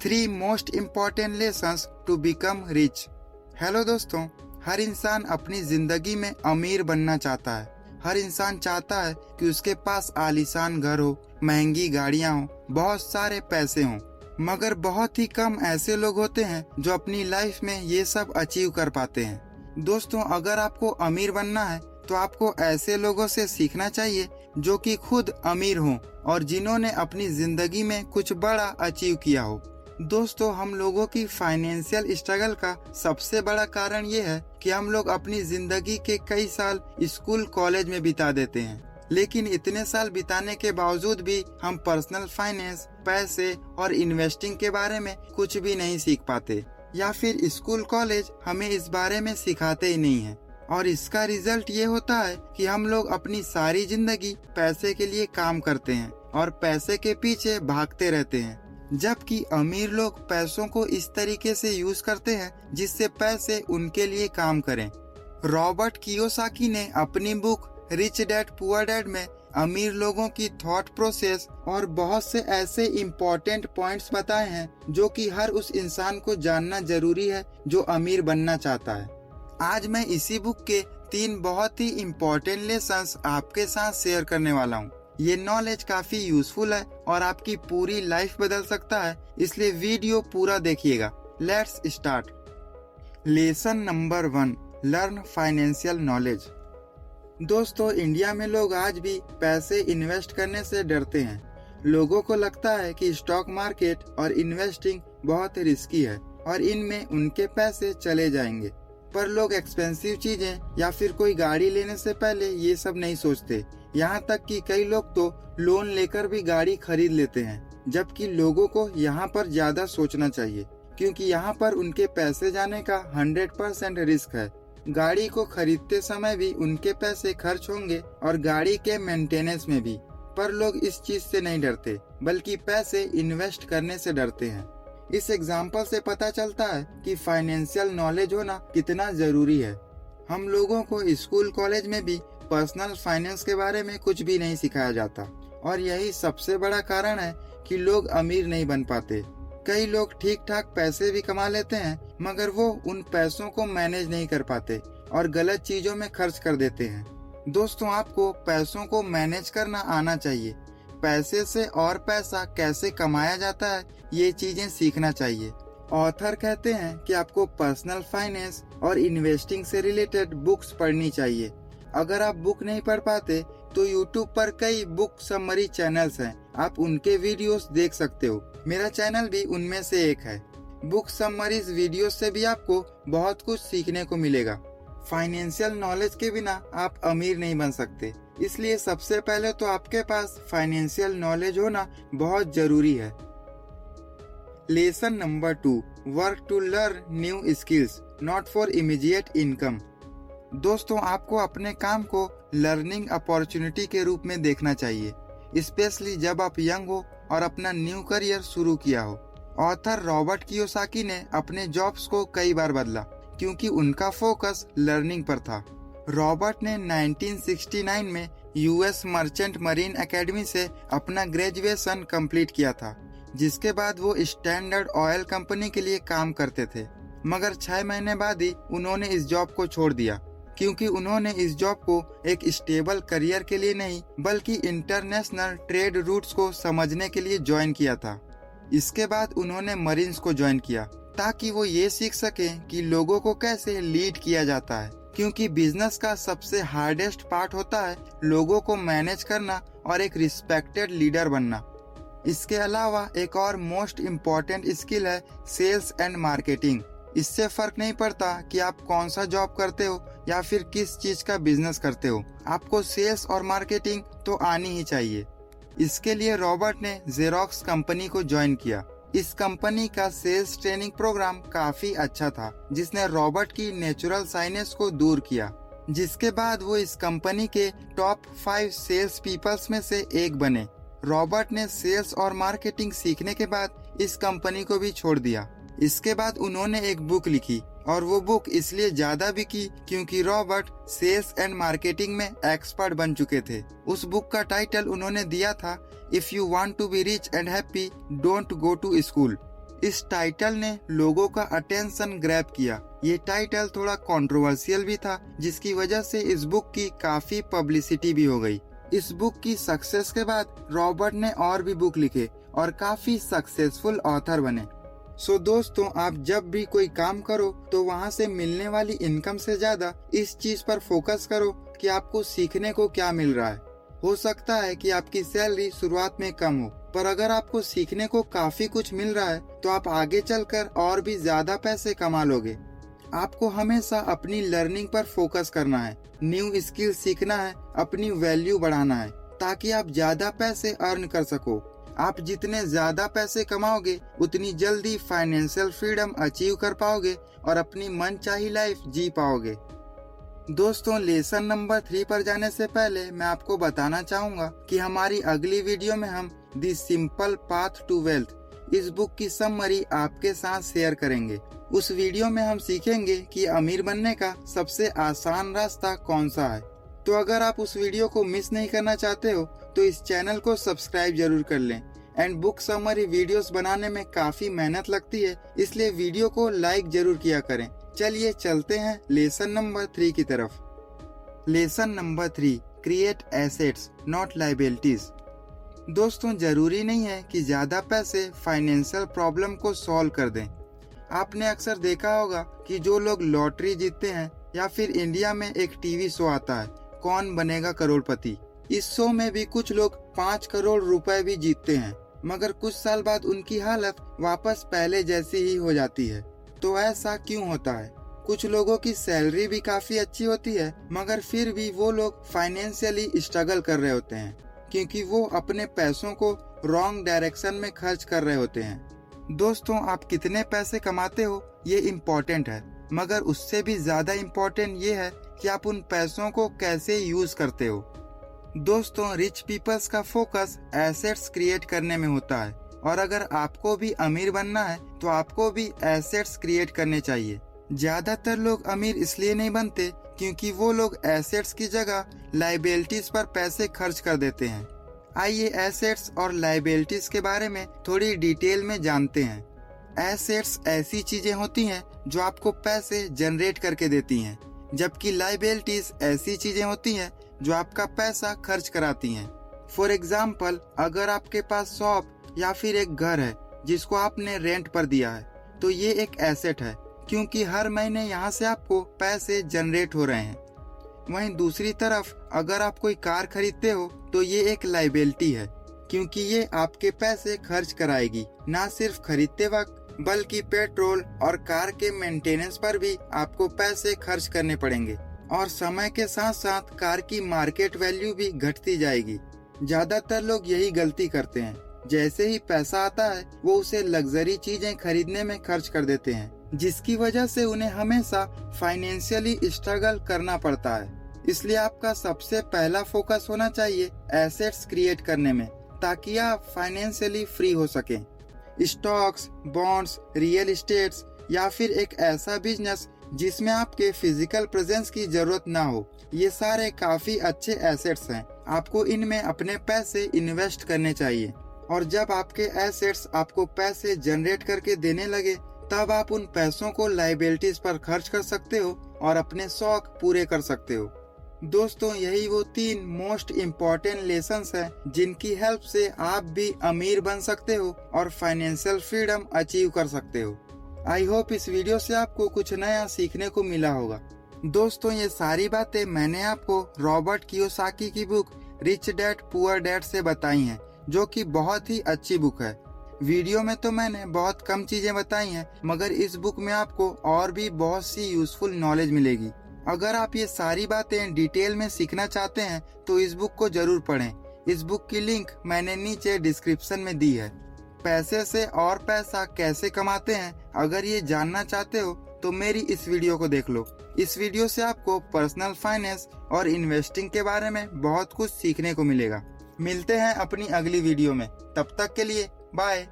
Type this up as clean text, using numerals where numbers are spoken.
3 most important lessons to become rich. Hello दोस्तों, हर इंसान अपनी जिंदगी में अमीर बनना चाहता है। हर इंसान चाहता है कि उसके पास आलीशान घर हो, महंगी गाड़ियां हो, बहुत सारे पैसे हों। मगर बहुत ही कम ऐसे लोग होते हैं जो अपनी लाइफ में ये सब अचीव कर पाते हैं। दोस्तों, अगर आपको अमीर बनना है तो आपको ऐसे लोगों से सीखना चाहिए जो कि खुद अमीर हों और जिन्होंने अपनी जिंदगी में कुछ बड़ा अचीव किया हो। दोस्तों, हम लोगों की फाइनेंशियल स्ट्रगल का सबसे बड़ा कारण ये है कि हम लोग अपनी जिंदगी के कई साल स्कूल कॉलेज में बिता देते हैं, लेकिन इतने साल बिताने के बावजूद भी हम पर्सनल फाइनेंस, पैसे और इन्वेस्टिंग के बारे में कुछ भी नहीं सीख पाते, या फिर स्कूल कॉलेज हमें इस बारे में सिखाते ही नहीं है। और इसका रिजल्ट ये होता है कि हम लोग अपनी सारी जिंदगी पैसे के लिए काम करते हैं और पैसे के पीछे भागते रहते हैं, जबकि अमीर लोग पैसों को इस तरीके से यूज करते हैं जिससे पैसे उनके लिए काम करें। रॉबर्ट कियोसाकी ने अपनी book rich dad poor dad में अमीर लोगों की थॉट प्रोसेस और बहुत से ऐसे इम्पोर्टेंट पॉइंट्स बताए हैं जो कि हर उस इंसान को जानना जरूरी है जो अमीर बनना चाहता है। आज मैं इसी बुक के 3 बहुत ही इम्पोर्टेंट लेसन्स आपके साथ शेयर करने वाला हूँ। ये नॉलेज काफी यूजफुल है और आपकी पूरी लाइफ बदल सकता है, इसलिए वीडियो पूरा देखिएगा। Let's start. Lesson number 1, learn financial knowledge. दोस्तों, इंडिया में लोग आज भी पैसे इन्वेस्ट करने से डरते हैं। लोगों को लगता है कि स्टॉक मार्केट और इन्वेस्टिंग बहुत रिस्की है और इनमें उनके पैसे चले जाएंगे। पर लोग एक्सपेंसिव चीजें या फिर कोई गाड़ी लेने से पहले ये सब नहीं सोचते। यहाँ तक कि कई लोग तो लोन लेकर भी गाड़ी खरीद लेते हैं, जबकि लोगों को यहाँ पर ज्यादा सोचना चाहिए, क्योंकि यहाँ पर उनके पैसे जाने का 100% रिस्क है। गाड़ी को खरीदते समय भी उनके पैसे खर्च होंगे और गाड़ी के मेंटेनेंस में भी। पर लोग इस चीज से नहीं डरते, बल्कि पैसे इन्वेस्ट करने से डरते हैं। इस एग्जाम्पल से पता चलता है कि फाइनेंशियल नॉलेज होना कितना जरूरी है। हम लोगों को स्कूल कॉलेज में भी पर्सनल फाइनेंस के बारे में कुछ भी नहीं सिखाया जाता, और यही सबसे बड़ा कारण है कि लोग अमीर नहीं बन पाते। कई लोग ठीक ठाक पैसे भी कमा लेते हैं, मगर वो उन पैसों को मैनेज नहीं कर पाते और गलत चीजों में खर्च कर देते हैं। दोस्तों, आपको पैसों को मैनेज करना आना चाहिए। पैसे से और पैसा कैसे कमाया जाता है, ये चीजें सीखना चाहिए। ऑथर कहते हैं कि आपको पर्सनल फाइनेंस और इन्वेस्टिंग से रिलेटेड बुक्स पढ़नी चाहिए। अगर आप बुक नहीं पढ़ पाते तो यूट्यूब पर कई बुक समरी चैनल्स हैं, आप उनके वीडियोस देख सकते हो। मेरा चैनल भी उनमें से एक है। बुक समरीज वीडियो से भी आपको बहुत कुछ सीखने को मिलेगा। फाइनेंशियल नॉलेज के बिना आप अमीर नहीं बन सकते, इसलिए सबसे पहले तो आपके पास फाइनेंशियल नॉलेज होना बहुत जरूरी है। Lesson number 2, work to learn new skills, not for immediate income. दोस्तों, आपको अपने काम को लर्निंग अपॉर्चुनिटी के रूप में देखना चाहिए, स्पेशली जब आप यंग हो और अपना न्यू करियर शुरू किया हो। ऑथर रॉबर्ट कियोसाकी ने अपने जॉब्स को कई बार बदला क्योंकि उनका फोकस लर्निंग पर था। रॉबर्ट ने 1969 में यूएस मर्चेंट मरीन एकेडमी से अपना ग्रेजुएशन कंप्लीट किया था, जिसके बाद वो स्टैंडर्ड ऑयल कंपनी के लिए काम करते थे। मगर 6 महीने बाद ही उन्होंने इस जॉब को छोड़ दिया, क्योंकि उन्होंने इस जॉब को एक स्टेबल करियर के लिए नहीं, बल्कि इंटरनेशनल ट्रेड रूट्स को समझने के लिए ज्वाइन किया था। इसके बाद उन्होंने मरीन्स को ज्वाइन किया ताकि वो ये सीख सकें कि लोगों को कैसे लीड किया जाता है, क्योंकि बिजनेस का सबसे हार्डेस्ट पार्ट होता है लोगों को मैनेज करना और एक रिस्पेक्टेड लीडर बनना। इसके अलावा एक और मोस्ट इम्पॉर्टेंट स्किल है सेल्स एंड मार्केटिंग। इससे फर्क नहीं पड़ता कि आप कौन सा जॉब करते हो या फिर किस चीज का बिजनेस करते हो, आपको सेल्स और मार्केटिंग तो आनी ही चाहिए। इसके लिए रॉबर्ट ने जेरोक्स कंपनी को ज्वाइन किया। इस कंपनी का सेल्स ट्रेनिंग प्रोग्राम काफी अच्छा था, जिसने रॉबर्ट की नेचुरल साइनेस को दूर किया, जिसके बाद वो इस कंपनी के टॉप 5 सेल्स पीपल्स में से एक बने। रॉबर्ट ने सेल्स और मार्केटिंग सीखने के बाद इस कंपनी को भी छोड़ दिया। इसके बाद उन्होंने एक बुक लिखी, और वो बुक इसलिए ज्यादा बिकी क्योंकि रॉबर्ट सेल्स एंड मार्केटिंग में एक्सपर्ट बन चुके थे। उस बुक का टाइटल उन्होंने दिया था, if you want to be rich and happy don't go to school. इस टाइटल ने लोगों का अटेंशन ग्रैब किया। ये टाइटल थोड़ा कंट्रोवर्शियल भी था, जिसकी वजह से इस बुक की काफी पब्लिसिटी भी हो गई। इस बुक की सक्सेस के बाद रॉबर्ट ने और भी बुक लिखे और काफी सक्सेसफुल ऑथर बने। सो दोस्तों, आप जब भी कोई काम करो तो वहाँ से मिलने वाली इनकम से ज्यादा इस चीज पर फोकस करो कि आपको सीखने को क्या मिल रहा है। हो सकता है कि आपकी सैलरी शुरुआत में कम हो, पर अगर आपको सीखने को काफी कुछ मिल रहा है तो आप आगे चलकर और भी ज्यादा पैसे कमा लोगे। आपको हमेशा अपनी लर्निंग पर फोकस करना है, न्यू स्किल सीखना है, अपनी वैल्यू बढ़ाना है ताकि आप ज्यादा पैसे अर्न कर सको। आप जितने ज्यादा पैसे कमाओगे उतनी जल्दी फाइनेंशियल फ्रीडम अचीव कर पाओगे और अपनी मनचाही लाइफ जी पाओगे। दोस्तों, लेसन नंबर 3 पर जाने से पहले मैं आपको बताना चाहूँगा कि हमारी अगली वीडियो में हम the simple path to wealth इस बुक की समरी आपके साथ शेयर करेंगे। उस वीडियो में हम सीखेंगे कि अमीर बनने का सबसे आसान रास्ता कौन सा है। तो अगर आप उस वीडियो को मिस नहीं करना चाहते हो तो इस चैनल को सब्सक्राइब जरूर कर लें। एंड बुक समरी वीडियोस बनाने में काफी मेहनत लगती है, इसलिए वीडियो को लाइक जरूर किया करें। चलिए चलते हैं लेसन नंबर 3 की तरफ। Lesson number 3, create assets not liabilities. दोस्तों, जरूरी नहीं है कि ज्यादा पैसे फाइनेंशियल प्रॉब्लम को सॉल्व कर दें। आपने अक्सर देखा होगा कि जो लोग लॉटरी जीतते हैं या फिर इंडिया में एक टीवी शो आता है कौन बनेगा करोड़पति, इस शो में भी कुछ लोग 5 करोड़ रुपए भी जीतते हैं, मगर कुछ साल बाद उनकी हालत वापस पहले जैसी ही हो जाती है। तो ऐसा क्यों होता है? कुछ लोगों की सैलरी भी काफी अच्छी होती है, मगर फिर भी वो लोग फाइनेंशियली स्ट्रगल कर रहे होते हैं क्योंकि वो अपने पैसों को रॉन्ग डायरेक्शन में खर्च कर रहे होते हैं। दोस्तों, आप कितने पैसे कमाते हो ये इम्पोर्टेंट है, मगर उससे भी ज्यादा इम्पोर्टेंट ये है कि आप उन पैसों को कैसे यूज करते हो। दोस्तों, रिच पीपल्स का फोकस एसेट्स क्रिएट करने में होता है और अगर आपको भी अमीर बनना है तो आपको भी एसेट्स क्रिएट करने चाहिए। ज्यादातर लोग अमीर इसलिए नहीं बनते क्योंकि वो लोग एसेट्स की जगह लायबिलिटीज पर पैसे खर्च कर देते हैं। आइए एसेट्स और लायबिलिटीज के बारे में थोड़ी डिटेल में जानते हैं। एसेट्स ऐसी चीजें होती हैं जो आपको पैसे जनरेट करके देती हैं, जबकि लायबिलिटीज ऐसी चीजें होती हैं जो आपका पैसा खर्च कराती हैं। फॉर एग्जाम्पल, अगर आपके पास शॉप या फिर एक घर है जिसको आपने रेंट पर दिया है तो ये एक एसेट है क्योंकि हर महीने यहाँ से आपको पैसे जनरेट हो रहे हैं। वहीं दूसरी तरफ अगर आप कोई कार खरीदते हो तो ये एक लायबिलिटी है क्योंकि ये आपके पैसे खर्च कराएगी। ना सिर्फ खरीदते वक्त बल्कि पेट्रोल और कार के मेंटेनेंस पर भी आपको पैसे खर्च करने पड़ेंगे और समय के साथ साथ कार की मार्केट वैल्यू भी घटती जाएगी। ज्यादातर लोग यही गलती करते हैं, जैसे ही पैसा आता है वो उसे लग्जरी चीजें खरीदने में खर्च कर देते हैं, जिसकी वजह से उन्हें हमेशा फाइनेंशियली स्ट्रगल करना पड़ता है। इसलिए आपका सबसे पहला फोकस होना चाहिए एसेट्स क्रिएट करने में, ताकि आप फाइनेंशियली फ्री हो सकें। स्टॉक्स, बॉन्ड्स, रियल एस्टेट्स या फिर एक ऐसा बिजनेस जिसमें आपके फिजिकल प्रेजेंस की जरूरत ना हो, ये सारे काफी अच्छे एसेट्स हैं। आपको इनमें अपने पैसे इन्वेस्ट करने चाहिए और जब आपके एसेट्स आपको पैसे जनरेट करके देने लगे तब आप उन पैसों को लायबिलिटीज पर खर्च कर सकते हो और अपने शौक पूरे कर सकते हो। दोस्तों, यही वो 3 मोस्ट इम्पोर्टेंट लेसन्स हैं जिनकी हेल्प से आप भी अमीर बन सकते हो और फाइनेंशियल फ्रीडम अचीव कर सकते हो। आई होप इस वीडियो से आपको कुछ नया सीखने को मिला होगा। दोस्तों, ये सारी बातें मैंने आपको रॉबर्ट कियोसाकी की book rich dad poor dad से बताई हैं, जो कि बहुत ही अच्छी बुक है। वीडियो में तो मैंने बहुत कम चीजें बताई हैं, मगर इस बुक में आपको और भी बहुत सी यूजफुल नॉलेज मिलेगी। अगर आप ये सारी बातें डिटेल में सीखना चाहते हैं तो इस बुक को जरूर पढ़ें। इस बुक की लिंक मैंने नीचे डिस्क्रिप्शन में दी है। पैसे से और पैसा कैसे कमाते हैं, अगर ये जानना चाहते हो तो मेरी इस वीडियो को देख लो। इस वीडियो से आपको पर्सनल फाइनेंस और इन्वेस्टिंग के बारे में बहुत कुछ सीखने को मिलेगा। मिलते हैं अपनी अगली वीडियो में, तब तक के लिए बाय।